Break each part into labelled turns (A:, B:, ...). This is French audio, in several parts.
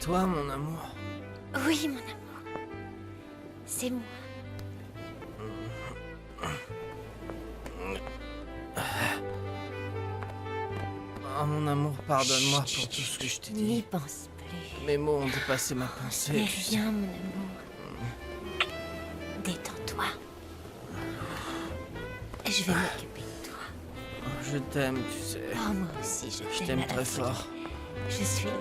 A: toi, mon amour?
B: Oui, mon amour. C'est moi.
A: Oh, mon amour, pardonne-moi pour tout ce que je t'ai
B: N'y
A: dit.
B: pense plus.
A: Mes mots ont dépassé ma pensée,
B: Mais
A: tu sais.
B: rien, mon amour. Détends-toi. Je vais m'occuper de toi.
A: Oh, je t'aime, tu sais.
B: Oh, moi aussi, je
A: Je
B: t'aime
A: t'aime
B: à la
A: très
B: folie.
A: fort.
B: Je suis là.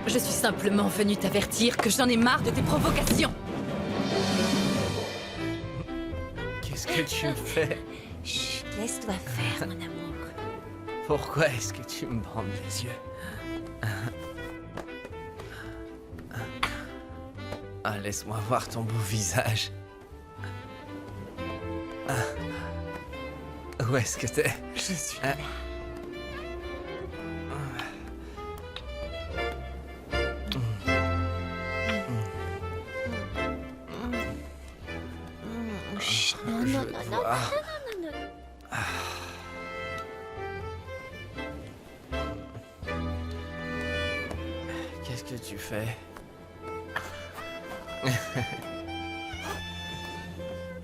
C: Je suis simplement venue t'avertir que j'en ai marre de tes provocations.
A: Qu'est-ce que tu me fais?
B: Chut, laisse-toi faire, mon amour.
A: Pourquoi est-ce que tu me bandes les yeux? Ah, laisse-moi voir ton beau visage. Où est-ce que t'es?
B: Je suis
A: Ah.
B: là. Chut, non,
A: Je
B: non,
A: veux te
B: non, non,
A: voir.
B: non, non, non.
A: Qu'est-ce que tu fais?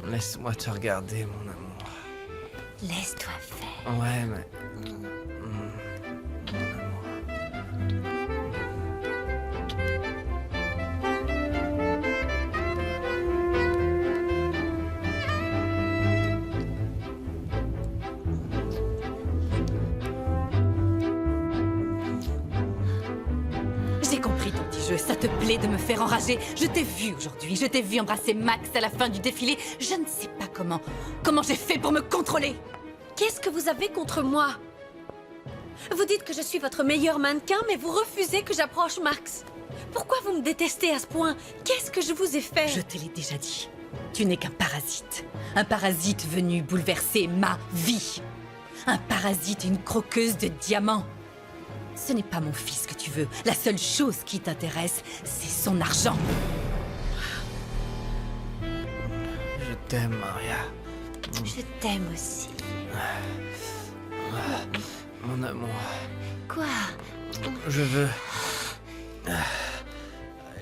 A: Laisse-moi te regarder, mon amour.
B: Laisse-toi faire.
A: Ouais, mais... Mon amour.
C: J'ai compris ton petit jeu, ça te plaît de me faire enrager. Je t'ai vu aujourd'hui, je t'ai vu embrasser Max à la fin du défilé. Je ne sais pas comment j'ai fait pour me contrôler.
D: Qu'est-ce que vous avez contre moi? Vous dites que je suis votre meilleur mannequin, mais vous refusez que j'approche Max. Pourquoi vous me détestez à ce point? Qu'est-ce que je vous ai fait?
C: Je te l'ai déjà dit, tu n'es qu'un parasite. Un parasite venu bouleverser ma vie. Un parasite, une croqueuse de diamants. Ce n'est pas mon fils que tu veux. La seule chose qui t'intéresse, c'est son argent.
A: Je t'aime, Maria.
B: Je t'aime aussi.
A: Mon amour.
B: Quoi?
A: Je veux...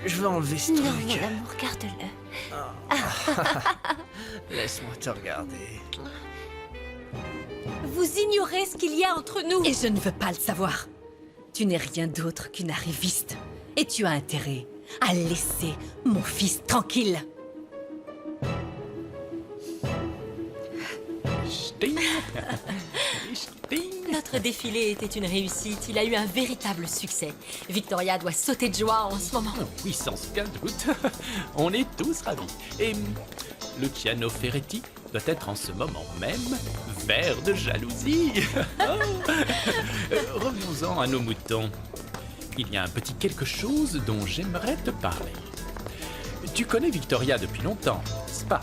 A: Je veux enlever ce
B: Non,
A: truc.
B: mon amour, garde-le.
A: Laisse-moi te regarder.
D: Vous ignorez ce qu'il y a entre nous.
C: Et je ne veux pas le savoir. Tu n'es rien d'autre qu'une arriviste. Et tu as intérêt à laisser mon fils tranquille.
E: Sting. Sting.
F: Notre défilé était une réussite. Il a eu un véritable succès. Victoria doit sauter de joie en ce moment.
E: Oui, sans aucun doute. On est tous ravis. Et Luciano Ferretti doit être en ce moment même vert de jalousie. Oh. Revenons-en à nos moutons. Il y a un petit quelque chose dont j'aimerais te parler. Tu connais Victoria depuis longtemps, n'est-ce pas?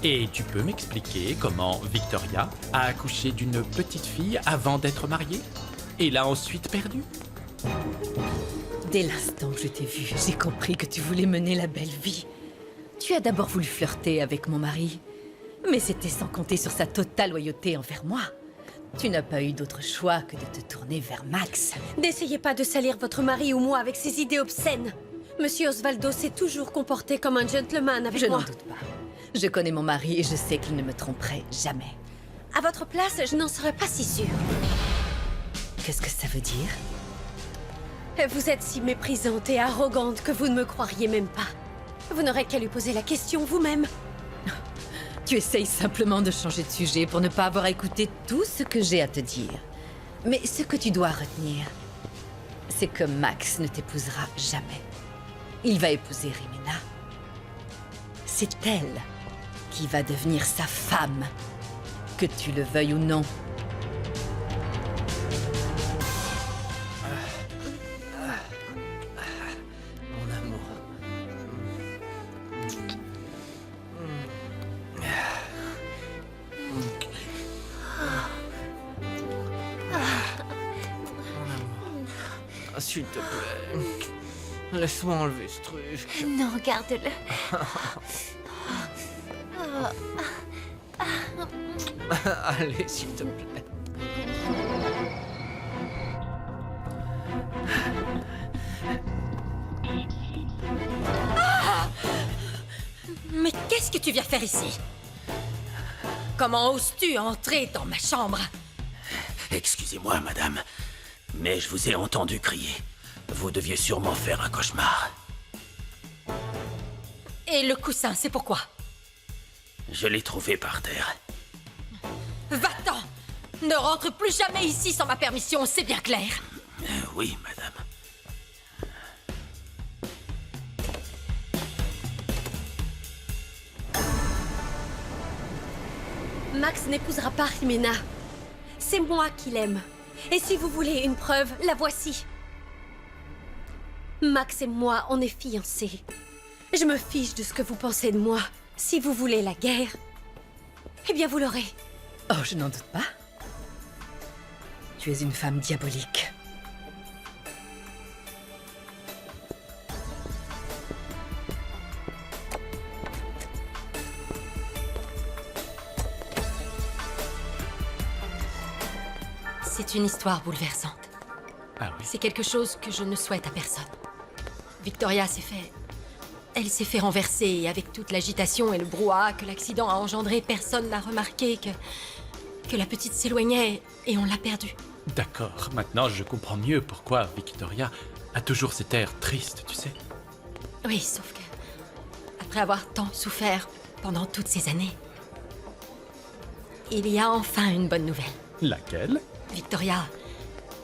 E: Et tu peux m'expliquer comment Victoria a accouché d'une petite fille avant d'être mariée et l'a ensuite perdue?
C: Dès l'instant que je t'ai vu, j'ai compris que tu voulais mener la belle vie. Tu as d'abord voulu flirter avec mon mari, mais c'était sans compter sur sa totale loyauté envers moi. Tu n'as pas eu d'autre choix que de te tourner vers Max.
D: N'essayez pas de salir votre mari ou moi avec ces idées obscènes. Monsieur Osvaldo s'est toujours comporté comme un gentleman avec
C: Je n'en
D: moi.
C: doute pas. Je connais mon mari et je sais qu'il ne me tromperait jamais.
D: À votre place, je n'en serais pas si sûre.
C: Qu'est-ce que ça veut dire?
D: Vous êtes si méprisante et arrogante que vous ne me croiriez même pas. Vous n'aurez qu'à lui poser la question vous-même.
C: Tu essayes simplement de changer de sujet pour ne pas avoir écouté tout ce que j'ai à te dire. Mais ce que tu dois retenir, c'est que Max ne t'épousera jamais. Il va épouser Rimena. C'est elle qui va devenir sa femme, que tu le veuilles ou non.
A: Mon amour. s'il te plaît. Laisse-moi enlever ce truc.
B: Non, garde-le.
A: Allez, s'il te plaît.
F: Mais qu'est-ce que tu viens faire ici? Comment oses-tu entrer dans ma chambre?
G: Excusez-moi, madame, mais je vous ai entendu crier. Vous deviez sûrement faire un cauchemar.
F: Et le coussin, c'est pourquoi?
G: Je l'ai trouvé par terre.
F: Va-t'en! Ne rentre plus jamais ici sans ma permission, c'est bien clair.
G: Oui, madame.
D: Max n'épousera pas Jimena. C'est moi qui l'aime. Et si vous voulez une preuve, la voici. Max et moi, on est fiancés. Je me fiche de ce que vous pensez de moi. Si vous voulez la guerre, eh bien vous l'aurez.
C: Oh, je n'en doute pas. Tu es une femme diabolique.
F: C'est une histoire bouleversante.
E: Ah oui.
F: C'est quelque chose que je ne souhaite à personne. Victoria s'est fait... Elle s'est fait renverser et avec toute l'agitation et le brouhaha que l'accident a engendré, personne n'a remarqué que la petite s'éloignait et on l'a perdue.
E: D'accord, maintenant je comprends mieux pourquoi Victoria a toujours cet air triste, tu sais.
F: Oui, sauf que... Après avoir tant souffert pendant toutes ces années, il y a enfin une bonne nouvelle.
E: Laquelle?
F: Victoria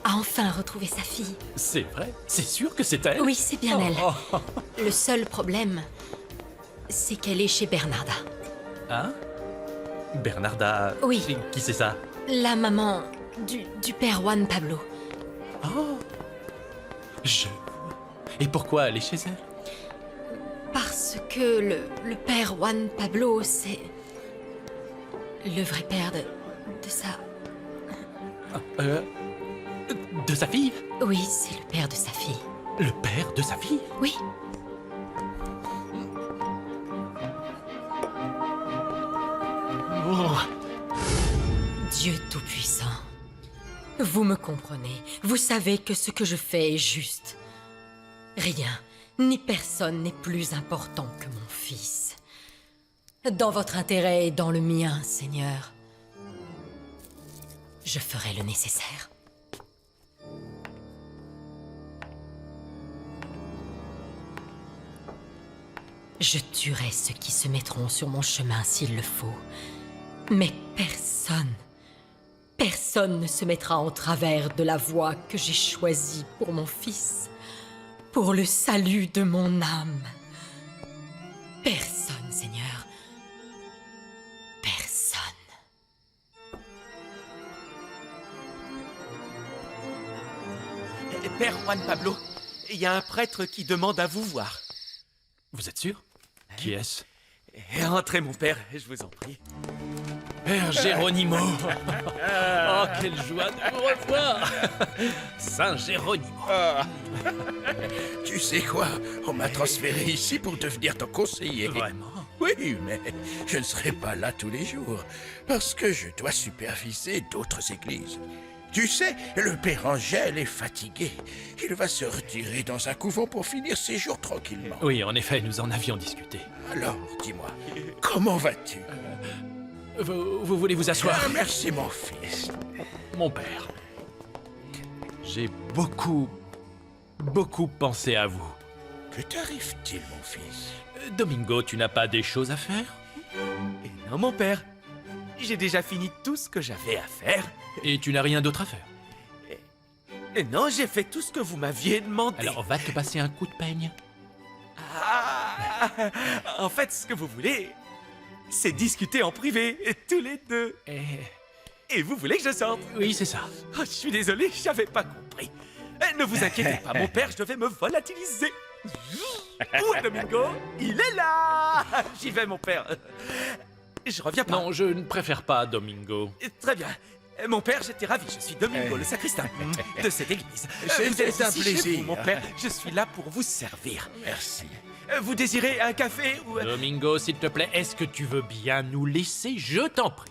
F: a enfin retrouvé sa fille.
E: C'est vrai? C'est sûr que c'est elle?
F: Oui, c'est bien elle.
E: Oh.
F: Le seul problème, c'est qu'elle est chez Bernarda.
E: Hein? Bernarda...
F: Oui.
E: Qui c'est ça?
F: La maman du père Juan Pablo.
E: Oh. Je... Et pourquoi elle est chez elle?
F: Parce que le père Juan Pablo, c'est... le vrai père de sa...
E: De sa fille?
F: Oui, c'est le père de sa fille.
E: Le père de sa fille?
F: Oui.
E: Oh.
F: Dieu Tout-Puissant, vous me comprenez. Vous savez que ce que je fais est juste. Rien, ni personne n'est plus important que mon fils. Dans votre intérêt et dans le mien, Seigneur, je ferai le nécessaire. Je tuerai ceux qui se mettront sur mon chemin s'il le faut. Mais personne ne se mettra en travers de la voie que j'ai choisie pour mon fils, pour le salut de mon âme. Personne, Seigneur. Personne.
G: Père Juan Pablo, il y a un prêtre qui demande à vous voir.
E: Vous êtes sûr? Qui est-ce?
G: Entrez, mon père, je vous en prie.
E: Père Géronimo. Oh, quelle joie de vous revoir. Saint Géronimo.
H: Tu sais quoi? On m'a transféré ici pour devenir ton conseiller.
E: Vraiment?
H: Oui, mais je ne serai pas là tous les jours, parce que je dois superviser d'autres églises. Tu sais, le père Angèle est fatigué. Il va se retirer dans un couvent pour finir ses jours tranquillement.
E: Oui, en effet, nous en avions discuté.
H: Alors, dis-moi, comment vas-tu?
E: Vous voulez vous asseoir?
H: Merci, mon fils.
E: Mon père, j'ai beaucoup pensé à vous.
H: Que t'arrive-t-il, mon fils?
E: Domingo, tu n'as pas des choses à faire?
G: Et non, mon père, j'ai déjà fini tout ce que j'avais à faire.
E: Et tu n'as rien d'autre à faire?
G: Et non, j'ai fait tout ce que vous m'aviez demandé.
E: Alors va te passer un coup de peigne.
G: Ah, en fait, ce que vous voulez, c'est discuter en privé, tous les deux. Et vous voulez que je sorte?
E: Oui, c'est ça.
G: Oh, je suis désolé, j'avais pas compris. Ne vous inquiétez pas, mon père, je devais me volatiliser. Ouh, Domingo, il est là! J'y vais, mon père. Je reviens pas.
E: Non, je ne préfère pas Domingo.
G: Très bien. Mon père, j'étais ravi. Je suis Domingo, le sacristain de cette église.
H: C'est
G: Vous êtes
H: un
G: ici chez
H: plaisir.
G: vous, mon père, je suis là pour vous servir.
H: Merci.
G: Vous désirez un café ou...
E: Domingo, s'il te plaît, est-ce que tu veux bien nous laisser? Je t'en prie.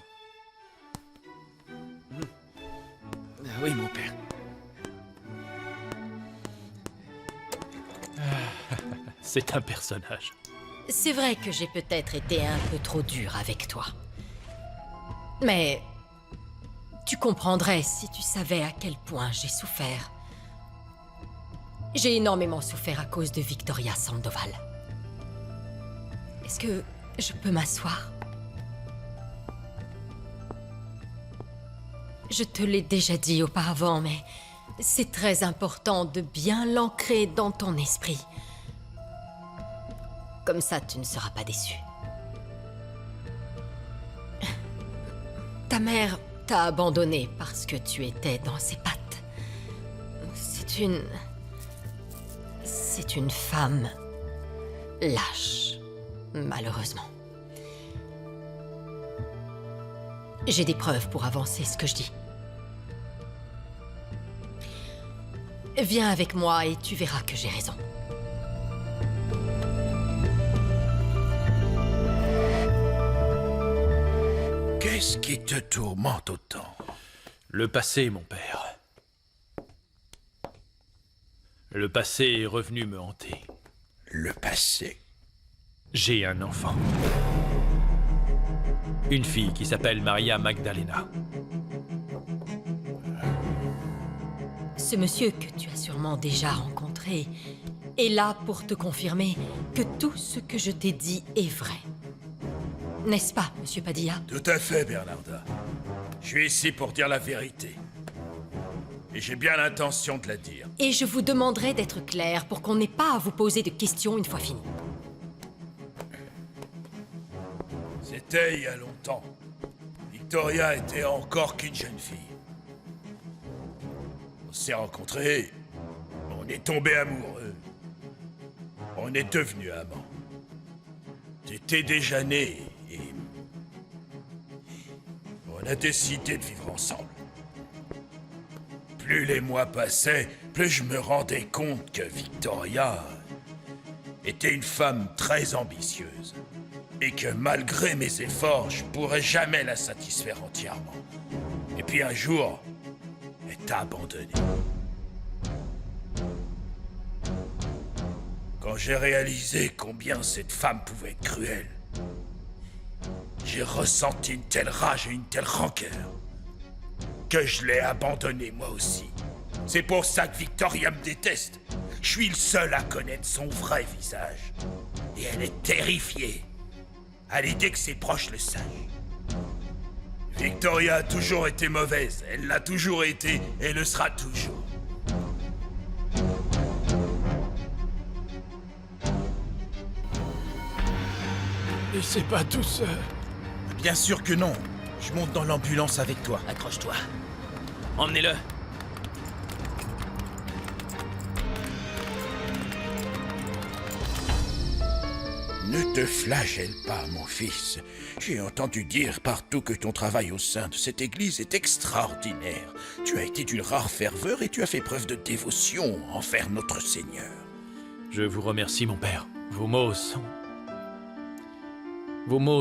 G: Oui, mon père.
E: C'est un personnage.
F: C'est vrai que j'ai peut-être été un peu trop dur avec toi. Mais tu comprendrais si tu savais à quel point j'ai souffert. J'ai énormément souffert à cause de Victoria Sandoval. Est-ce que je peux m'asseoir? Je te l'ai déjà dit auparavant, mais c'est très important de bien l'ancrer dans ton esprit. Comme ça, tu ne seras pas déçu. Ta mère t'a abandonné parce que tu étais dans ses pattes. C'est une femme lâche, malheureusement. J'ai des preuves pour avancer ce que je dis. Viens avec moi et tu verras que j'ai raison.
H: Qu'est-ce qui te tourmente autant?
E: Le passé, mon père. Le passé est revenu me hanter.
H: Le passé?
E: J'ai un enfant. Une fille qui s'appelle Maria Magdalena.
F: Ce monsieur que tu as sûrement déjà rencontré est là pour te confirmer que tout ce que je t'ai dit est vrai. N'est-ce pas, monsieur Padilla?
H: Tout à fait, Bernarda. Je suis ici pour dire la vérité. Et j'ai bien l'intention de la dire.
F: Et je vous demanderai d'être clair pour qu'on n'ait pas à vous poser de questions une fois fini.
H: C'était il y a longtemps. Victoria était encore qu'une jeune fille. On s'est rencontrés, on est tombés amoureux. On est devenus amants. T'étais déjà né et... on a décidé de vivre ensemble. Plus les mois passaient, plus je me rendais compte que Victoria était une femme très ambitieuse. Et que malgré mes efforts, je pourrais jamais la satisfaire entièrement. Et puis un jour, elle t'a abandonné. Quand j'ai réalisé combien cette femme pouvait être cruelle, j'ai ressenti une telle rage et une telle rancœur que je l'ai abandonnée moi aussi. C'est pour ça que Victoria me déteste. Je suis le seul à connaître son vrai visage. Et elle est terrifiée à l'idée que ses proches le sachent. Victoria a toujours été mauvaise, elle l'a toujours été et le sera toujours.
E: Laissez pas tout seul.
G: Bien sûr que non. Je monte dans l'ambulance avec toi.
E: Accroche-toi. Emmenez-le.
H: Ne te flagelle pas, mon fils. J'ai entendu dire partout que ton travail au sein de cette église est extraordinaire. Tu as été d'une rare ferveur et tu as fait preuve de dévotion envers notre Seigneur.
E: Je vous remercie, mon père. Vos mots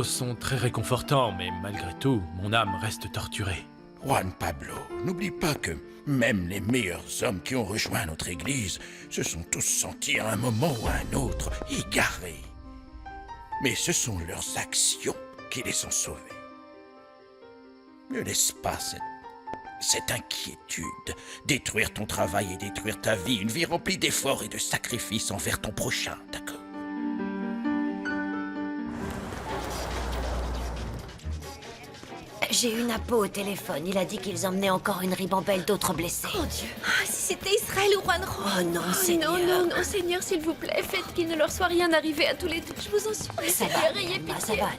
E: sont très réconfortants, mais malgré tout, mon âme reste torturée.
H: Juan Pablo, n'oublie pas que même les meilleurs hommes qui ont rejoint notre église se sont tous sentis à un moment ou à un autre égarés. Mais ce sont leurs actions qui les ont sauvés. Ne laisse pas cette inquiétude détruire ton travail et détruire ta vie, une vie remplie d'efforts et de sacrifices envers ton prochain, d'accord?
B: J'ai eu Napo au téléphone. Il a dit qu'ils emmenaient encore une ribambelle d'autres blessés.
D: Oh Dieu. Ah, si c'était Israël ou Juanjo.
B: Oh non, Seigneur.
D: Non, non, non, Seigneur, s'il vous plaît, faites qu'il ne leur soit rien arrivé à tous les deux. Je vous en supplie,
B: Ça
D: Seigneur,
B: va,
D: ayez
B: Emma,
D: pitié.
B: ça va aller.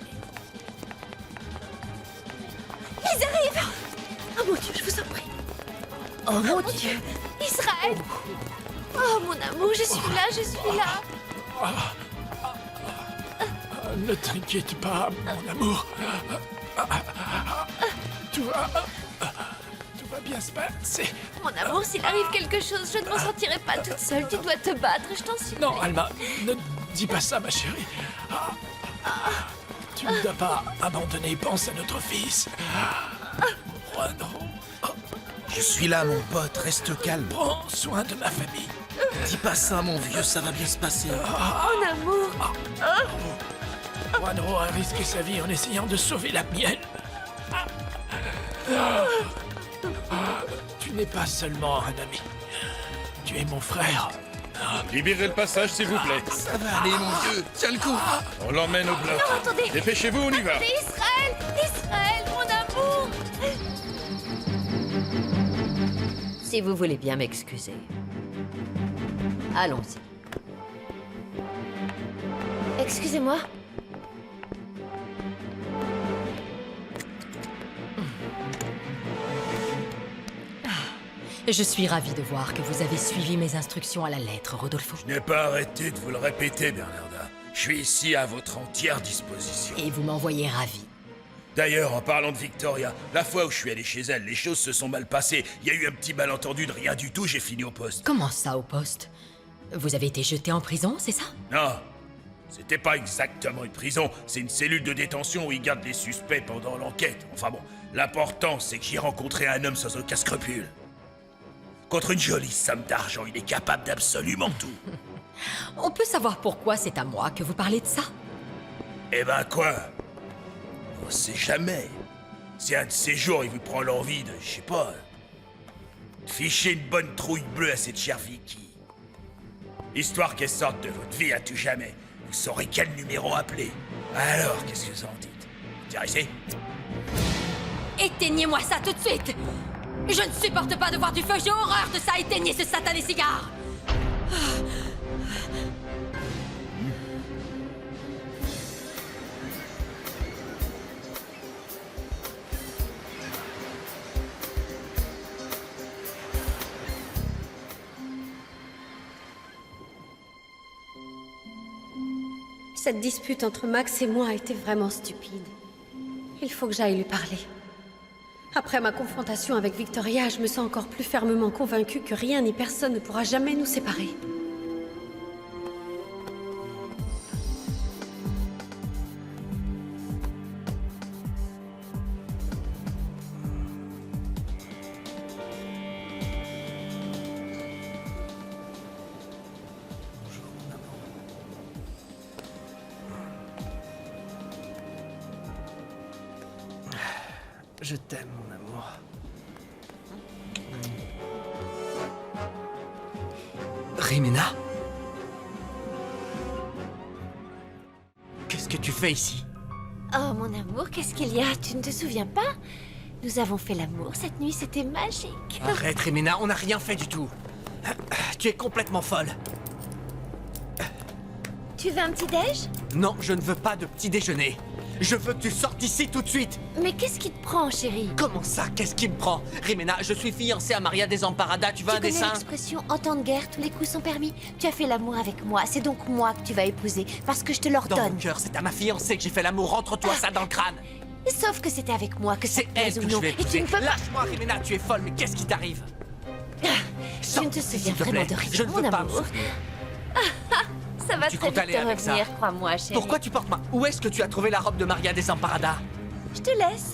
D: Ils arrivent. Oh mon Dieu, je vous en prie.
B: Oh mon Dieu.
D: Israël. Oh mon amour, je suis là, je suis là.
E: Ne t'inquiète pas, mon amour. va bien se passer.
D: Mon amour, s'il arrive quelque chose, je ne m'en sortirai pas toute seule. Tu dois te battre, je t'en supplie.
E: Non, Alma, ne dis pas ça, ma chérie. Tu ne dois pas abandonner, pense à notre fils. Juanro,
G: Je suis là, mon pote, reste calme.
E: prends soin de ma famille.
G: Dis pas ça, mon vieux, ça va bien se passer.
D: Mon amour.
E: Juanro a risqué sa vie en essayant de sauver la mienne. Tu n'es pas seulement un ami. Tu es mon frère.
H: Libérez le passage, s'il vous plaît.
G: Ça va aller, mon vieux, tiens le coup.
H: On l'emmène au bloc.
D: Attendez.
H: Dépêchez-vous, on y va.
D: Israël, Israël, mon amour.
F: Si vous voulez bien m'excuser. Allons-y.
B: Excusez-moi.
F: Je suis ravie de voir que vous avez suivi mes instructions à la lettre, Rodolfo.
H: Je n'ai pas arrêté de vous le répéter, Bernarda. Je suis ici à votre entière disposition.
F: Et vous m'envoyez ravi.
H: D'ailleurs, en parlant de Victoria, la fois où je suis allé chez elle, les choses se sont mal passées. Il y a eu un petit malentendu de rien du tout, j'ai fini au poste.
F: Comment ça, au poste? Vous avez été jeté en prison, c'est ça?
H: Non, c'était pas exactement une prison, c'est une cellule de détention où ils gardent les suspects pendant l'enquête. Enfin bon, l'important, c'est que j'y ai rencontré un homme sans aucun scrupule. Contre une jolie somme d'argent, il est capable d'absolument tout.
F: On peut savoir pourquoi c'est à moi que vous parlez de ça?
H: Eh ben quoi? On sait jamais. Si un de ces jours, il vous prend l'envie de, je sais pas, de ficher une bonne trouille bleue à cette chère Vicky. Histoire qu'elle sorte de votre vie à tout jamais. Vous saurez quel numéro appeler. Alors, qu'est-ce que vous en dites? Intéressé?
F: Éteignez-moi ça tout de suite! Je ne supporte pas de voir du feu, j'ai horreur de ça! Éteignez ce satané cigare!
D: Cette dispute entre Max et moi a été vraiment stupide. Il faut que j'aille lui parler. Après ma confrontation avec Victoria, je me sens encore plus fermement convaincue que rien ni personne ne pourra jamais nous séparer.
A: Je t'aime, mon amour. Rimena? Qu'est-ce que tu fais ici?
B: Oh, mon amour, qu'est-ce qu'il y a? Tu ne te souviens pas? Nous avons fait l'amour cette nuit, c'était magique.
A: Arrête, Rimena, on n'a rien fait du tout. Tu es complètement folle.
B: Tu veux un petit déj?
A: Non, je ne veux pas de petit déjeuner. Je veux que tu sortes d'ici tout de suite.
B: Mais qu'est-ce qui te prend, chérie?
A: Comment ça? Qu'est-ce qui me prend? Rimena, je suis fiancé à Maria Desamparada. Tu veux un
B: Tu connais
A: dessin?
B: l'expression en temps de guerre, tous les coups sont permis. Tu as fait l'amour avec moi, c'est donc moi que tu vas épouser, parce que je te
A: Dans
B: l'ordonne.
A: mon cœur, c'est à ma fiancée que j'ai fait l'amour. Rentre-toi ça dans le crâne.
B: Sauf que c'était avec moi que ça
A: C'est
B: te
A: elle
B: plaise
A: que
B: ou
A: je
B: non.
A: vais
B: Et tu
A: épouser.
B: ne peux pas...
A: Lâche-moi, Rimena, tu es folle, mais qu'est-ce qui t'arrive?
B: Je ne te souviens
A: s'il te
B: vraiment
A: plaît.
B: de rien,
A: Je ne veux
B: mon
A: pas me
B: amour.
A: souvenir.
B: Ça va
A: Tu
B: très
A: comptes
B: vite
A: aller
B: te
A: avec ça?
B: revenir, crois-moi, chérie.
A: Pourquoi tu portes ma... Où est-ce que tu as trouvé la robe de Maria Desamparada?
B: Je te laisse.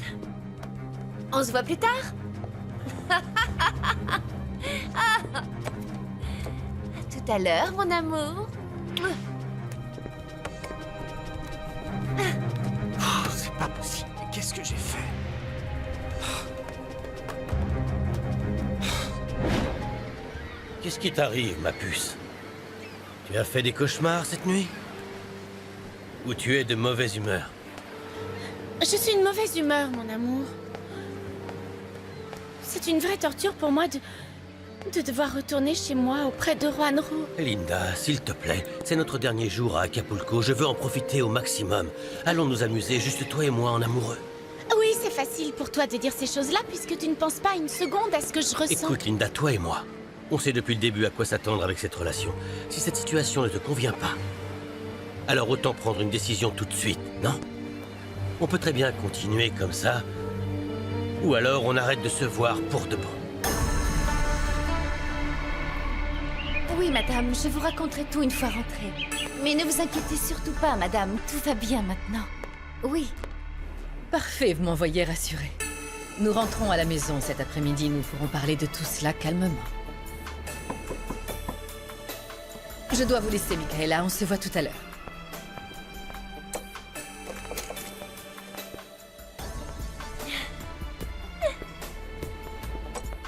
B: On se voit plus tard. À tout à l'heure, mon amour.
A: Oh, c'est pas possible. Qu'est-ce que j'ai fait?
I: Qu'est-ce qui t'arrive, ma puce? Tu as fait des cauchemars cette nuit? Ou tu es de mauvaise humeur?
J: Je suis une mauvaise humeur, mon amour. C'est une vraie torture pour moi de devoir retourner chez moi auprès de Juanro.
I: Linda, s'il te plaît, c'est notre dernier jour à Acapulco. Je veux en profiter au maximum. Allons nous amuser, juste toi et moi en amoureux.
J: Oui, c'est facile pour toi de dire ces choses-là puisque tu ne penses pas une seconde à ce que je ressens.
I: Écoute, Linda, toi et moi, on sait depuis le début à quoi s'attendre avec cette relation. Si cette situation ne te convient pas, alors autant prendre une décision tout de suite, non? On peut très bien continuer comme ça, Ou alors on arrête de se voir pour de bon.
B: Oui, madame, je vous raconterai tout une fois rentrée. Mais ne vous inquiétez surtout pas, madame. Tout va bien maintenant. Oui.
C: Parfait, vous m'envoyez rassurée. Nous rentrons à la maison cet après-midi, nous pourrons parler de tout cela calmement. Je dois vous laisser, Michaela, on se voit tout à l'heure.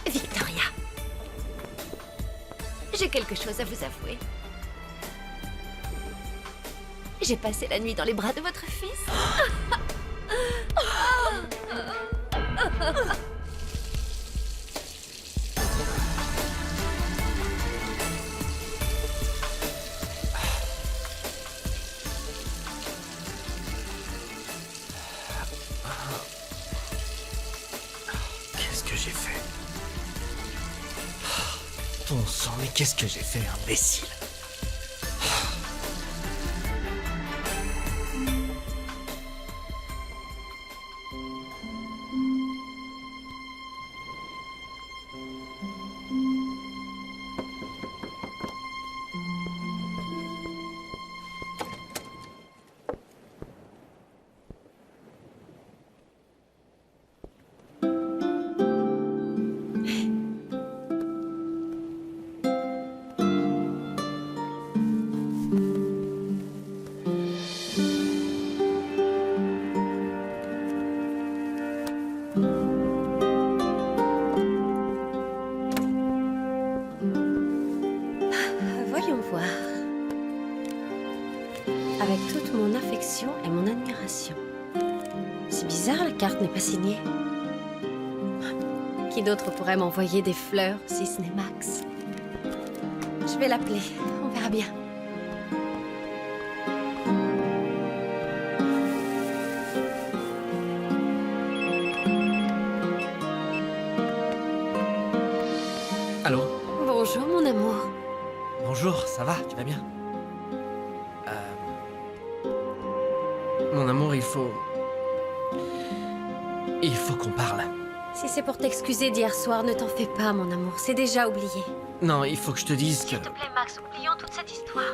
B: Victoria. J'ai quelque chose à vous avouer. J'ai passé la nuit dans les bras de votre fils.
G: Qu'est-ce que j'ai fait? Bon sang, mais qu'est-ce que j'ai fait, imbécile?
D: Voyons voir. Avec toute mon affection et mon admiration. C'est bizarre, la carte n'est pas signée. Qui d'autre pourrait m'envoyer des fleurs si ce n'est Max? Je vais l'appeler, on verra bien.
A: Allô?
D: Bonjour, mon amour.
A: Bonjour, ça va? Tu vas bien? Mon amour, il faut qu'on parle.
D: Si c'est pour t'excuser d'hier soir, ne t'en fais pas, mon amour. C'est déjà oublié.
A: Non, il faut que je te dise que...
D: S'il te plaît, Max, oublions toute cette histoire.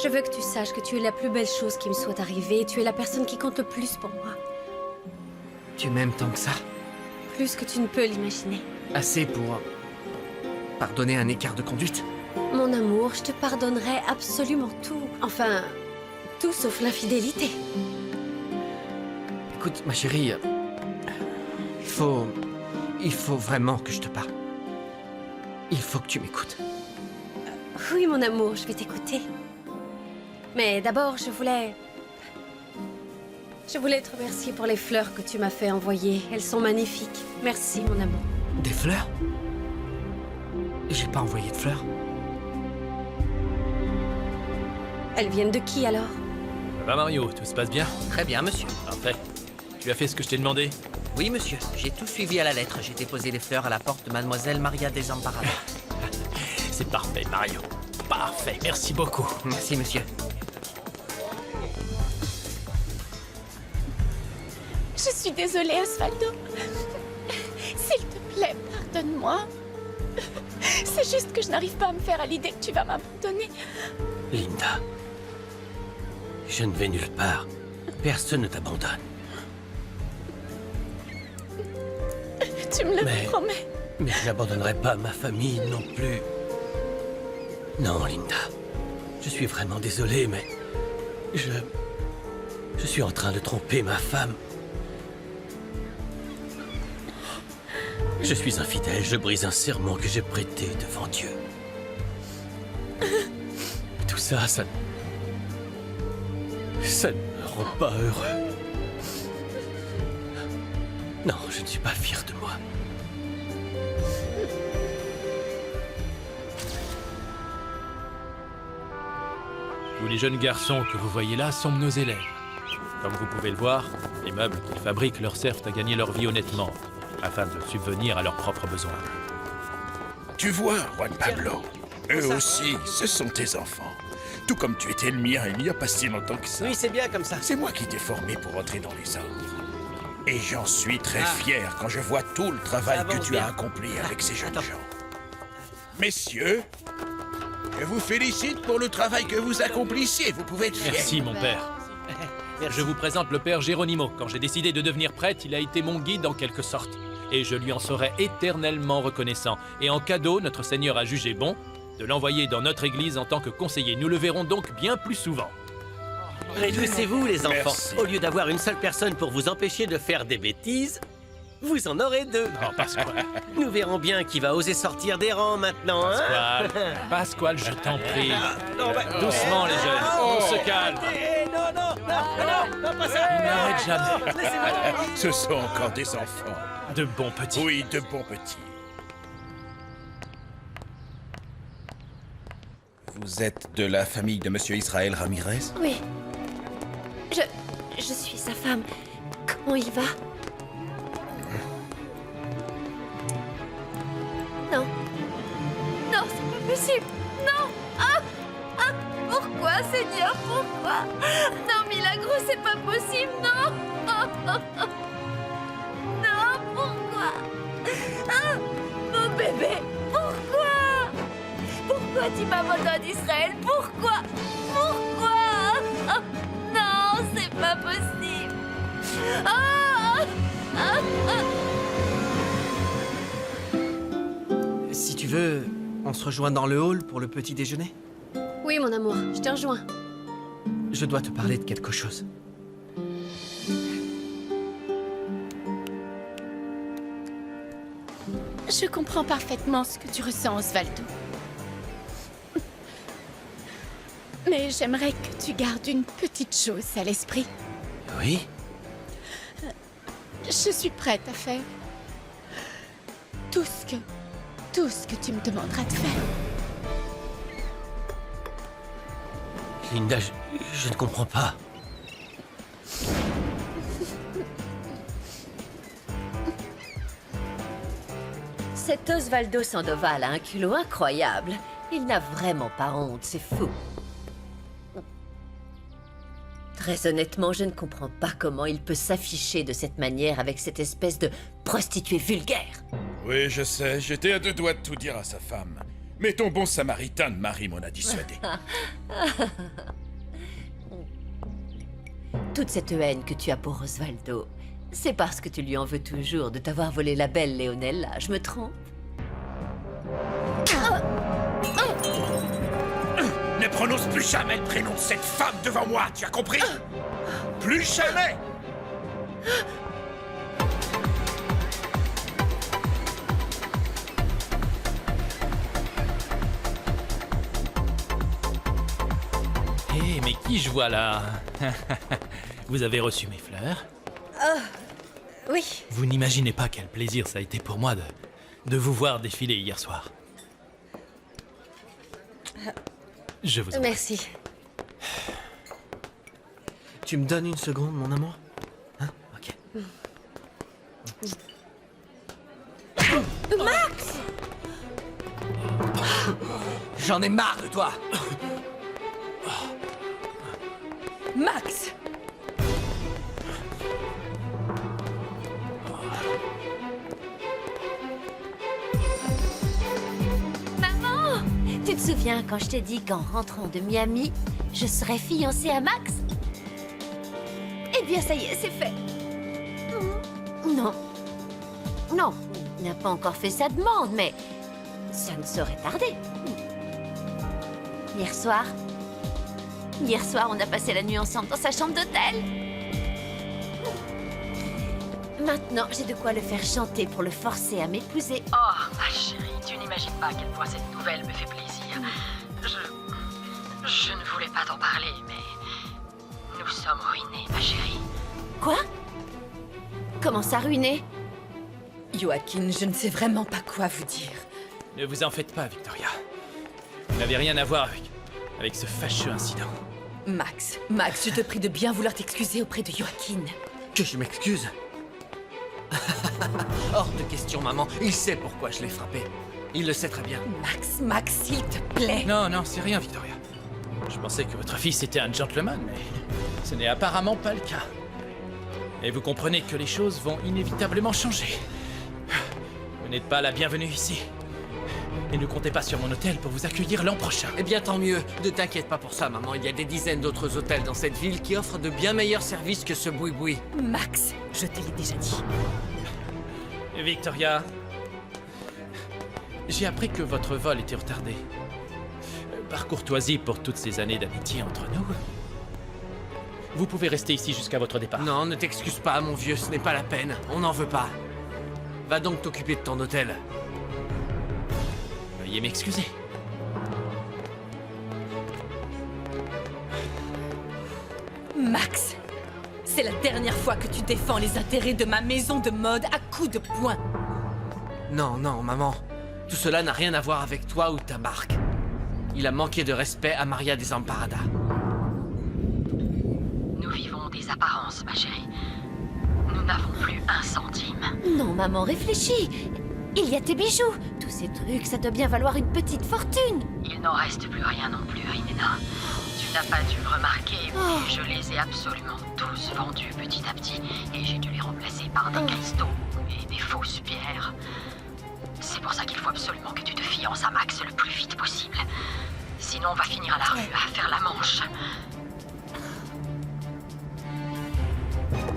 D: Je veux que tu saches que tu es la plus belle chose qui me soit arrivée et tu es la personne qui compte le plus pour moi.
A: Tu m'aimes tant que ça.
D: Plus que tu ne peux l'imaginer.
A: Assez pour... pardonner un écart de conduite.
D: Mon amour, je te pardonnerai absolument tout. Enfin, tout sauf l'infidélité.
A: Écoute, ma chérie, il faut vraiment que je te parle. Il faut que tu m'écoutes.
D: Oui, mon amour, je vais t'écouter. Mais d'abord, je voulais te remercier pour les fleurs que tu m'as fait envoyer. Elles sont magnifiques. Merci, mon amour.
A: Des fleurs? J'ai pas envoyé de fleurs.
D: Elles viennent de qui, alors?
E: Ça va, Mario? Tout se passe bien?
K: Très bien, monsieur.
E: Parfait. Tu as fait ce que je t'ai demandé?
K: Oui, monsieur. J'ai tout suivi à la lettre. J'ai déposé les fleurs à la porte de Mademoiselle Maria Desamparada.
E: C'est parfait, Mario. Parfait, merci beaucoup.
K: Merci, monsieur.
J: Je suis désolée, Osvaldo. S'il te plaît, pardonne-moi. C'est juste que je n'arrive pas à me faire à l'idée que tu vas m'abandonner.
I: Linda, je ne vais nulle part. Personne ne t'abandonne.
J: Tu me le promets.
I: Mais je n'abandonnerai pas ma famille non plus. Non, Linda. Je suis vraiment désolé, mais... Je suis en train de tromper ma femme. Je suis infidèle, je brise un serment que j'ai prêté devant Dieu. Tout ça, ça ne me rend pas heureux. Non, je ne suis pas fier de moi.
E: Tous les jeunes garçons que vous voyez là sont nos élèves. Comme vous pouvez le voir, les meubles qu'ils fabriquent leur servent à gagner leur vie honnêtement, afin de subvenir à leurs propres besoins.
H: Tu vois, Juan Pablo, eux aussi, ce sont tes enfants. Tout comme tu étais le mien il n'y a pas si longtemps que ça.
K: Oui, c'est bien comme ça.
H: C'est moi qui t'ai formé pour entrer dans les ordres. Et j'en suis très fier quand je vois tout le travail que tu as accompli avec ces jeunes gens. Messieurs, je vous félicite pour le travail que vous accomplissez. Vous pouvez être fiers.
E: Merci, mon père. Je vous présente le père Geronimo. Quand j'ai décidé de devenir prêtre, il a été mon guide en quelque sorte. Et je lui en serai éternellement reconnaissant. Et en cadeau, notre Seigneur a jugé bon de l'envoyer dans notre église en tant que conseiller. Nous le verrons donc bien plus souvent.
I: Réjouissez-vous, les enfants.
H: Merci.
I: Au lieu d'avoir une seule personne pour vous empêcher de faire des bêtises, vous en aurez deux.
E: Oh, Pasquale.
I: Nous verrons bien qui va oser sortir des rangs maintenant, hein?
E: Pasquale, je t'en prie.
I: Non, bah-
E: Doucement, les jeunes. On se calme.
I: Non, pas ça.
E: Il n'arrête jamais.
H: Ce sont encore des enfants.
E: De bons petits.
H: Oui, de bons petits. Vous êtes de la famille de Monsieur Israël Ramirez?
D: Oui. Je suis sa femme. Comment il va? Non. Non, c'est pas possible. Non. Pourquoi, Seigneur? Pourquoi? Non, Milagro, c'est pas possible. Non. Non, pourquoi? Mon bébé, pourquoi? Pourquoi tu m'abandonnes, Israël? Pourquoi? Non, c'est pas possible.
A: Si tu veux, on se rejoint dans le hall pour le petit déjeuner.
D: Oui, mon amour, je te rejoins.
A: Je dois te parler de quelque chose.
J: Je comprends parfaitement ce que tu ressens, Osvaldo. Mais j'aimerais que tu gardes une petite chose à l'esprit.
A: Oui?
J: Je suis prête à faire tout ce que tu me demanderas de faire.
I: Linda, je ne comprends pas.
C: Cet Osvaldo Sandoval a un culot incroyable. Il n'a vraiment pas honte, c'est fou. Très honnêtement, je ne comprends pas comment il peut s'afficher de cette manière avec cette espèce de prostituée vulgaire.
H: Oui, je sais, j'étais à deux doigts de tout dire à sa femme. Mais ton bon samaritain de mari m'en a dissuadé.
C: Toute cette haine que tu as pour Osvaldo, c'est parce que tu lui en veux toujours de t'avoir volé la belle Leonella, je me trompe?
H: Ne prononce plus jamais le prénom de cette femme devant moi, tu as compris? Plus jamais!
E: Hé, mais qui je vois là? Vous avez reçu mes fleurs?
D: Oui.
E: Vous n'imaginez pas quel plaisir ça a été pour moi de vous voir défiler hier soir. Je vous en prie.
D: Merci.
A: Tu me donnes une seconde, mon amour? Hein? Ok.
D: Max!
A: J'en ai marre de toi!
C: Max!
B: Maman! Tu te souviens quand je t'ai dit qu'en rentrant de Miami, je serais fiancée à Max? Eh bien, ça y est, c'est fait. Non. Non, il n'a pas encore fait sa demande, mais ça ne saurait tarder. Hier soir, on a passé la nuit ensemble dans sa chambre d'hôtel. Maintenant, j'ai de quoi le faire chanter pour le forcer à m'épouser.
F: Oh, ma chérie, tu n'imagines pas à quel point cette nouvelle me fait plaisir. Je ne voulais pas t'en parler, mais nous sommes ruinés, ma chérie.
B: Quoi? Comment ça ruiner?
C: Joaquin, je ne sais vraiment pas quoi vous dire.
E: Ne vous en faites pas, Victoria. Vous n'avez rien à voir avec ce fâcheux incident.
C: Max, je te prie de bien vouloir t'excuser auprès de Joaquin.
A: Que je m'excuse? Hors de question, maman. Il sait pourquoi je l'ai frappé. Il le sait très bien.
C: Max, s'il te plaît.
E: Non, c'est rien, Victoria. Je pensais que votre fils était un gentleman, mais ce n'est apparemment pas le cas. Et vous comprenez que les choses vont inévitablement changer. Vous n'êtes pas la bienvenue ici. Et ne comptez pas sur mon hôtel pour vous accueillir l'an prochain.
K: Eh bien, tant mieux. Ne t'inquiète pas pour ça, maman. Il y a des dizaines d'autres hôtels dans cette ville qui offrent de bien meilleurs services que ce boui-boui.
F: Max, je te l'ai déjà dit.
E: Victoria, j'ai appris que votre vol était retardé. Par courtoisie pour toutes ces années d'amitié entre nous, vous pouvez rester ici jusqu'à votre départ.
K: Non, ne t'excuse pas, mon vieux. Ce n'est pas la peine. On n'en veut pas. Va donc t'occuper de ton hôtel.
E: Veuillez m'excuser.
F: Max, c'est la dernière fois que tu défends les intérêts de ma maison de mode à coups de poing.
K: Non, non, maman. Tout cela n'a rien à voir avec toi ou ta marque. Il a manqué de respect à Maria Desamparada.
L: Nous vivons des apparences, ma chérie. Nous n'avons plus un centime.
B: Non, maman, réfléchis. Il y a tes bijoux. Tous ces trucs, ça doit bien valoir une petite fortune.
L: Il n'en reste plus rien non plus, Rimena. Tu n'as pas dû le remarquer, mais je les ai absolument tous vendus petit à petit. Et j'ai dû les remplacer par des cristaux et des fausses pierres. C'est pour ça qu'il faut absolument que tu te fiances à Max le plus vite possible. Sinon, on va finir à la rue à faire la manche.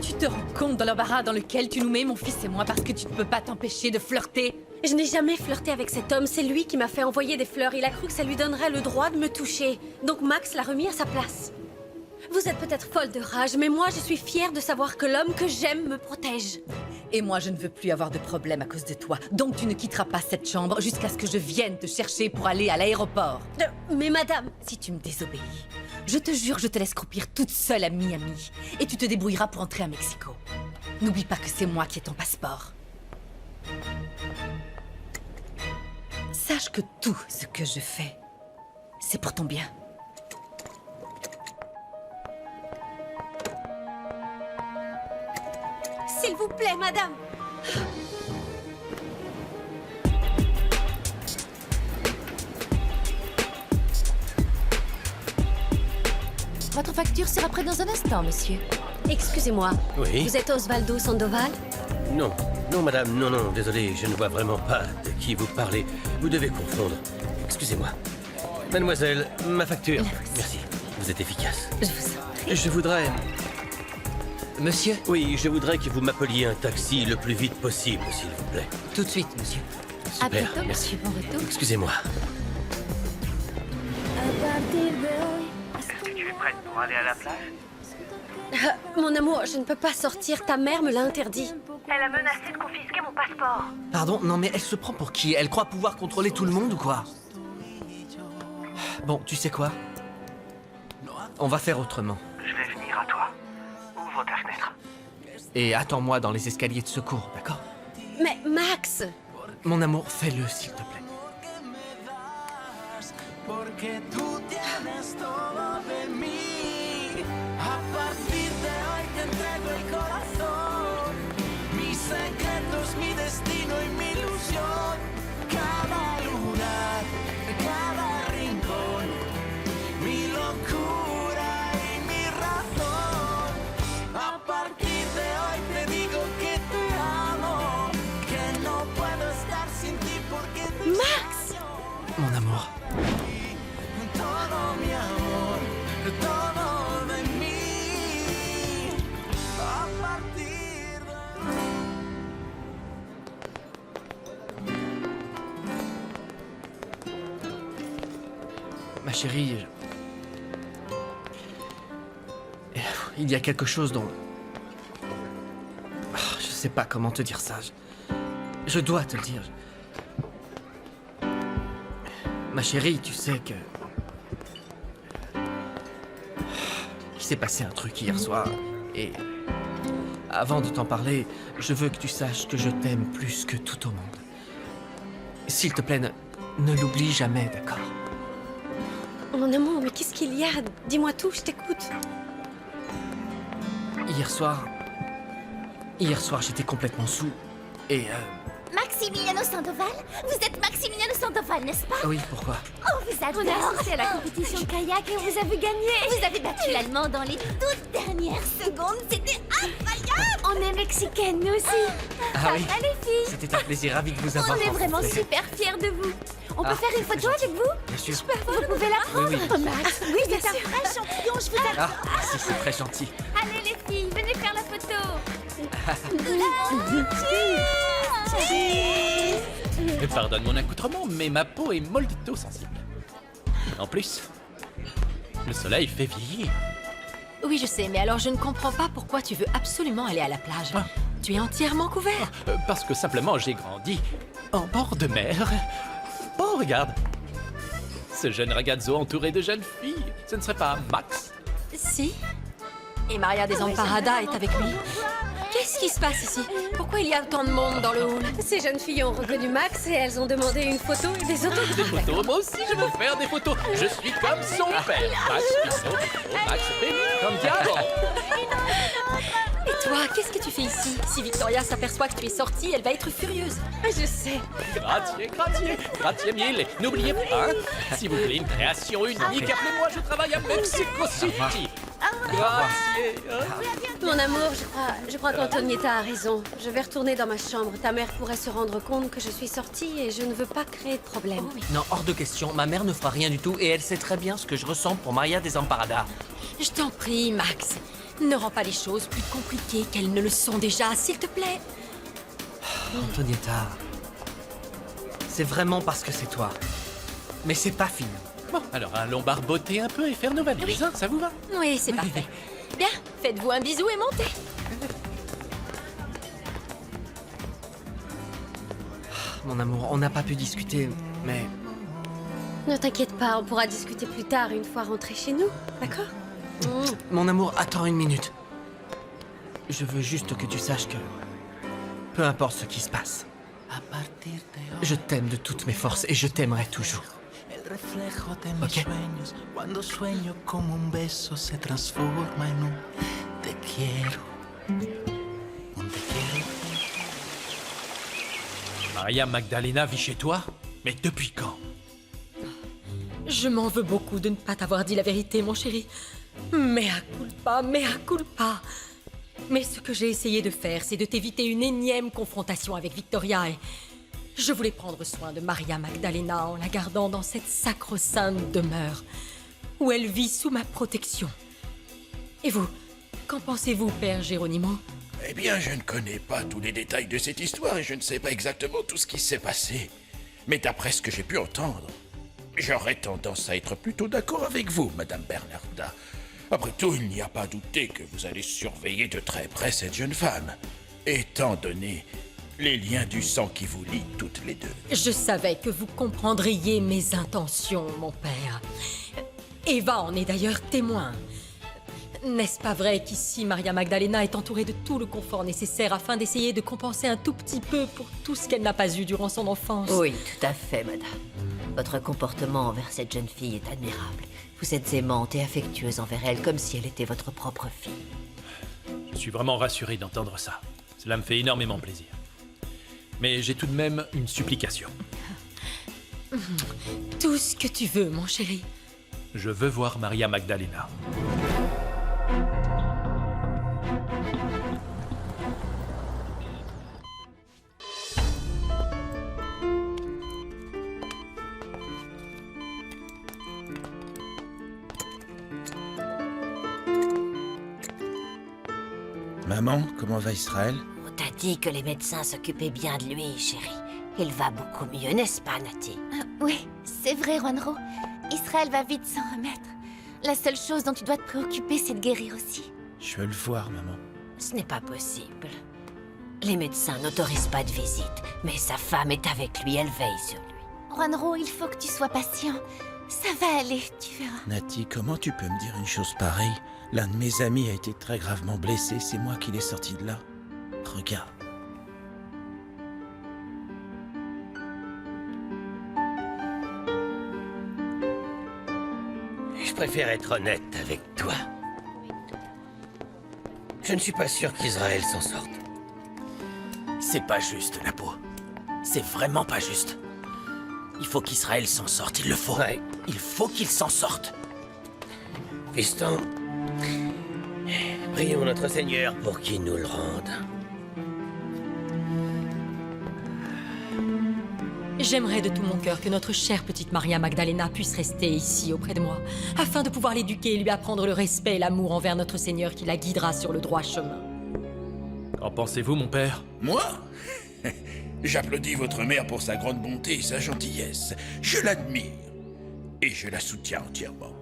F: Tu te rends compte de l'embarras dans lequel tu nous mets, mon fils et moi, parce que tu ne peux pas t'empêcher de flirter?
D: Je n'ai jamais flirté avec cet homme, c'est lui qui m'a fait envoyer des fleurs. Il a cru que ça lui donnerait le droit de me toucher. Donc Max l'a remis à sa place. Vous êtes peut-être folle de rage, mais moi je suis fière de savoir que l'homme que j'aime me protège.
C: Et moi, je ne veux plus avoir de problème à cause de toi. Donc tu ne quitteras pas cette chambre jusqu'à ce que je vienne te chercher pour aller à l'aéroport.
D: Mais madame...
C: Si tu me désobéis, je te jure, je te laisse croupir toute seule à Miami. Et tu te débrouilleras pour entrer à Mexico. N'oublie pas que c'est moi qui ai ton passeport. Sache que tout ce que je fais, c'est pour ton bien.
D: S'il vous plaît, madame.
B: Votre facture sera prête dans un instant, monsieur.
D: Excusez-moi.
I: Oui?
D: Vous êtes Osvaldo Sandoval?
I: Non, non, madame, non, non, désolé, je ne vois vraiment pas de qui vous parlez. Vous devez confondre. Excusez-moi. Mademoiselle, ma facture. Merci, vous êtes efficace.
C: Je vous en prie.
I: Je voudrais...
K: Monsieur?
I: Oui, je voudrais que vous m'appeliez un taxi le plus vite possible, s'il vous plaît.
K: Tout de suite, monsieur.
B: À
I: Super,
B: bientôt,
I: merci.
B: monsieur. Bon retour.
I: Excusez-moi.
M: Est-ce que tu es prête pour aller à la plage?
D: Mon amour, je ne peux pas sortir. Ta mère me l'a interdit.
M: Elle a menacé de confisquer mon passeport.
K: Pardon? Non, mais elle se prend pour qui? Elle croit pouvoir contrôler tout le monde ou quoi? Bon, tu sais quoi? On va faire autrement.
M: Je vais venir à toi. Ouvre ta fenêtre.
K: Et attends-moi dans les escaliers de secours, d'accord?
D: Mais Max!
K: Mon amour, fais-le, s'il te plaît.
D: Max!
K: Mon amour. Ma chérie, il y a quelque chose dont... Je sais pas comment te dire ça. Je dois te le dire. Ma chérie, tu sais que... Il s'est passé un truc hier soir, et... Avant de t'en parler, je veux que tu saches que je t'aime plus que tout au monde. S'il te plaît, ne l'oublie jamais, d'accord?
D: Mon amour, mais qu'est-ce qu'il y a? Dis-moi tout, je t'écoute.
K: Hier soir, j'étais complètement saoul, et
B: Maximiliano Sandoval? Vous êtes Maximiliano Sandoval, n'est-ce pas?
K: Oui, pourquoi?
B: Oh, vous adore! C'est à la compétition kayak et vous avez gagné! Vous avez battu l'Allemand dans les toutes dernières secondes, c'était incroyable! On est mexicaines, nous aussi.
K: Ah oui.
B: les filles.
K: C'était un plaisir ravi de vous avoir
B: On est vraiment
K: rencontré.
B: super fiers de vous. On peut
K: Ah,
B: faire une photo avec vous?
K: Bien sûr.
B: Vous pouvez la prendre?
K: Oui, oui.
B: Oh, Max, oui, c'est un vrai champion, je vous adore.
K: Ah, merci, c'est très gentil.
B: Allez les filles, venez faire la photo.
E: Pardonne mon accoutrement, mais ma peau est moldito sensible. En plus, le soleil fait vieillir.
C: Oui, je sais, mais alors je ne comprends pas pourquoi tu veux absolument aller à la plage.
E: Ah.
C: Tu es entièrement couvert.
E: Parce que simplement j'ai grandi en bord de mer. Oh, regarde. Ce jeune ragazzo entouré de jeunes filles, ce ne serait pas Max?
C: Si. Et Maria des Amparadas est avec lui. Qu'est-ce qui se passe ici? Pourquoi il y a autant de monde dans le hall?
D: Ces jeunes filles ont reconnu Max et elles ont demandé une photo et des
E: Des
D: autographes.
E: photos, moi aussi je veux faire des photos. Je suis comme son père. Max Pissot, Max béni comme diable.
C: Et toi, qu'est-ce que tu fais ici? Si Victoria s'aperçoit que tu es sortie, elle va être furieuse.
D: Je sais.
E: Gratier mille. N'oubliez pas, hein, s'il vous plaît, une création unique. Appelez-moi, je travaille à Mexico City. Gratier.
D: Mon amour, je crois qu'Antonietta a raison. Je vais retourner dans ma chambre. Ta mère pourrait se rendre compte que je suis sortie et je ne veux pas créer de problème.
K: Non, hors de question. Ma mère ne fera rien du tout et elle sait très bien ce que je ressens pour Maria des Amparadas.
C: Je t'en prie, Max. Ne rends pas les choses plus compliquées qu'elles ne le sont déjà, s'il te plaît.
K: Antonietta, c'est vraiment parce que c'est toi. Mais c'est pas fini.
E: Bon, alors allons barboter un peu et faire nos valises, hein, ça vous va?
C: Oui, c'est parfait. Bien, faites-vous un bisou et montez.
K: Mon amour, on n'a pas pu discuter, mais
D: Ne t'inquiète pas, on pourra discuter plus tard une fois rentrés chez nous, d'accord?
K: mon amour, attends une minute. Je veux juste que tu saches que peu importe ce qui se passe, je t'aime de toutes mes forces et je t'aimerai toujours. Ok?
N: Cuando sueño como un beso se transforma en un te quiero. Un te quiero.
E: Maria Magdalena vit chez toi? Mais depuis quand?
C: Je m'en veux beaucoup de ne pas t'avoir dit la vérité, mon chéri. Mea culpa, mea culpa. Mais ce que j'ai essayé de faire, c'est de t'éviter une énième confrontation avec Victoria et... Je voulais prendre soin de Maria Magdalena en la gardant dans cette sacro-sainte demeure où elle vit sous ma protection. Et vous, qu'en pensez-vous, Père Geronimo?
H: Eh bien, je ne connais pas tous les détails de cette histoire et je ne sais pas exactement tout ce qui s'est passé. Mais d'après ce que j'ai pu entendre, j'aurais tendance à être plutôt d'accord avec vous, Madame Bernarda. Après tout, il n'y a pas à douter que vous allez surveiller de très près cette jeune femme, étant donné les liens du sang qui vous lient toutes les deux.
C: Je savais que vous comprendriez mes intentions, mon père. Eva en est d'ailleurs témoin. N'est-ce pas vrai qu'ici, Maria Magdalena est entourée de tout le confort nécessaire afin d'essayer de compenser un tout petit peu pour tout ce qu'elle n'a pas eu durant son enfance?
B: Oui, tout à fait, madame. Votre comportement envers cette jeune fille est admirable. Vous êtes aimante et affectueuse envers elle comme si elle était votre propre fille.
E: Je suis vraiment rassuré d'entendre ça. Cela me fait énormément plaisir. Mais j'ai tout de même une supplication.
C: Tout ce que tu veux, mon chéri.
E: Je veux voir Maria Magdalena.
H: Maman, comment va Israël?
B: On t'a dit que les médecins s'occupaient bien de lui, chérie. Il va beaucoup mieux, n'est-ce pas, Nati?
J: Oui, c'est vrai, Juanro. Israël va vite s'en remettre. La seule chose dont tu dois te préoccuper, c'est de guérir aussi.
H: Je veux le voir, maman.
B: Ce n'est pas possible. Les médecins n'autorisent pas de visite, mais sa femme est avec lui, elle veille sur lui.
J: Juanro, il faut que tu sois patient. Ça va aller, tu verras.
H: Nati, comment tu peux me dire une chose pareille? L'un de mes amis a été très gravement blessé, c'est moi qui l'ai sorti de là. Regarde.
I: Je préfère être honnête avec toi. Je ne suis pas sûr qu'Israël s'en sorte.
G: C'est pas juste, Napo. C'est vraiment pas juste. Il faut qu'Israël s'en sorte, il le faut.
I: Ouais.
G: Il faut qu'il s'en sorte.
I: Fiston, Prions notre Seigneur pour qu'il nous le rende.
F: J'aimerais de tout mon cœur que notre chère petite Maria Magdalena puisse rester ici auprès de moi, afin de pouvoir l'éduquer et lui apprendre le respect et l'amour envers notre Seigneur qui la guidera sur le droit chemin.
E: Qu'en pensez-vous, mon père?
H: Moi? J'applaudis votre mère pour sa grande bonté et sa gentillesse. Je l'admire. Et je la soutiens entièrement.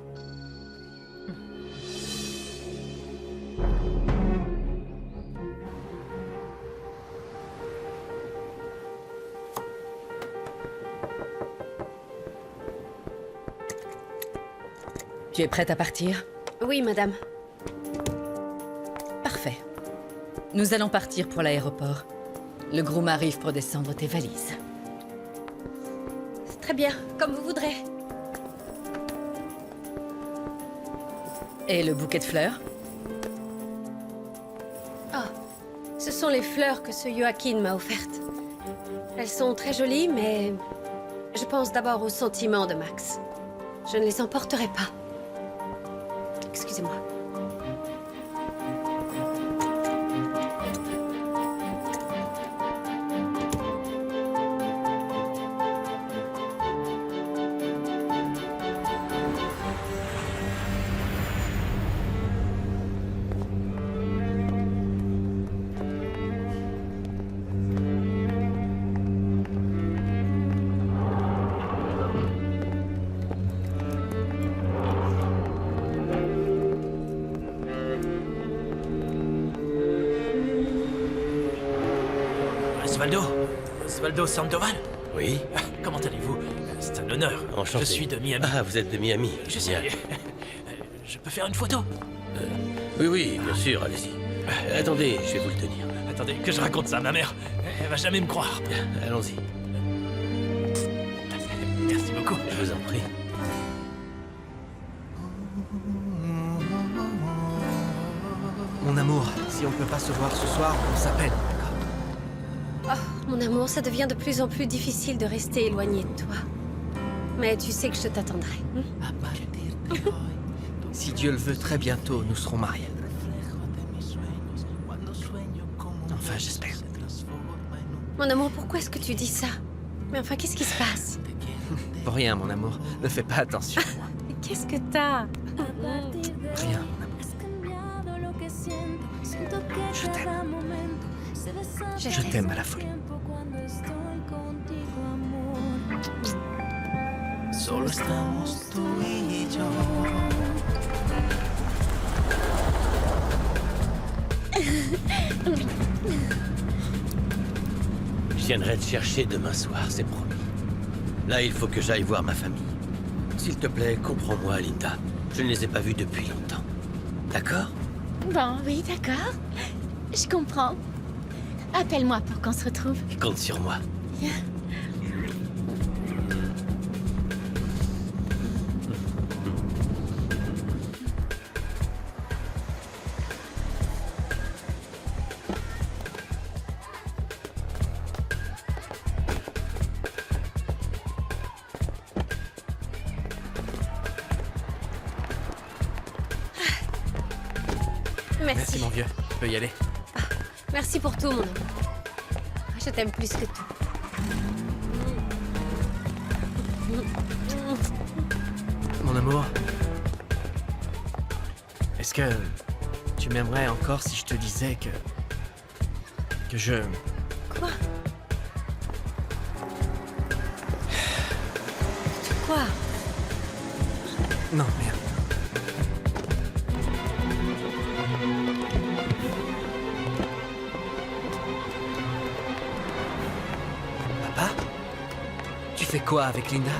C: Tu es prête à partir?
D: Oui, madame.
C: Parfait. Nous allons partir pour l'aéroport. Le groom arrive pour descendre tes valises.
D: Très bien, comme vous voudrez.
C: Et le bouquet de fleurs?
D: Ah, ce sont les fleurs que ce Joaquin m'a offertes. Elles sont très jolies, mais je pense d'abord aux sentiments de Max. Je ne les emporterai pas. Excusez-moi.
E: Osvaldo Sandoval?
I: Oui?
E: Comment allez-vous? C'est un honneur.
I: Enchanté.
E: Je suis de Miami.
I: Ah, vous êtes de Miami.
E: Je
I: Génial.
E: sais. Je peux faire une photo?
I: Oui, bien sûr, allez-y. Attendez, je vais vous le tenir.
E: Attendez, que je raconte ça à ma mère. Elle va jamais me croire.
I: Allons-y.
E: Merci beaucoup.
I: Je vous en prie.
K: Mon amour, si on peut pas se voir ce soir, on s'appelle.
D: Oh, mon amour, ça devient de plus en plus difficile de rester éloigné de toi. Mais tu sais que je t'attendrai.
K: Si Dieu le veut, très bientôt, nous serons mariés. Enfin, j'espère.
D: Mon amour, pourquoi est-ce que tu dis ça? Mais enfin, qu'est-ce qui se passe?
K: Pour rien, mon amour. Ne fais pas attention à moi.
D: Mais qu'est-ce que t'as?
K: Rien, mon amour. Je t'aime. Je t'aime à la folie.
N: Solo estamos tú y yo.
I: Je viendrai te chercher demain soir, c'est promis. Là, il faut que j'aille voir ma famille. S'il te plaît, comprends-moi, Linda. Je ne les ai pas vus depuis longtemps. D'accord?
J: Bon, oui, d'accord. Je comprends. Appelle-moi pour qu'on se retrouve.
I: Compte sur moi.
K: Merci, mon vieux. Tu peux y aller.
D: Merci pour tout, mon amour. Je t'aime plus que tout.
K: Mon amour. Est-ce que tu m'aimerais encore si je te disais que je...
D: Quoi? Quoi?
K: Non, merde. Papa? Tu fais quoi avec Linda?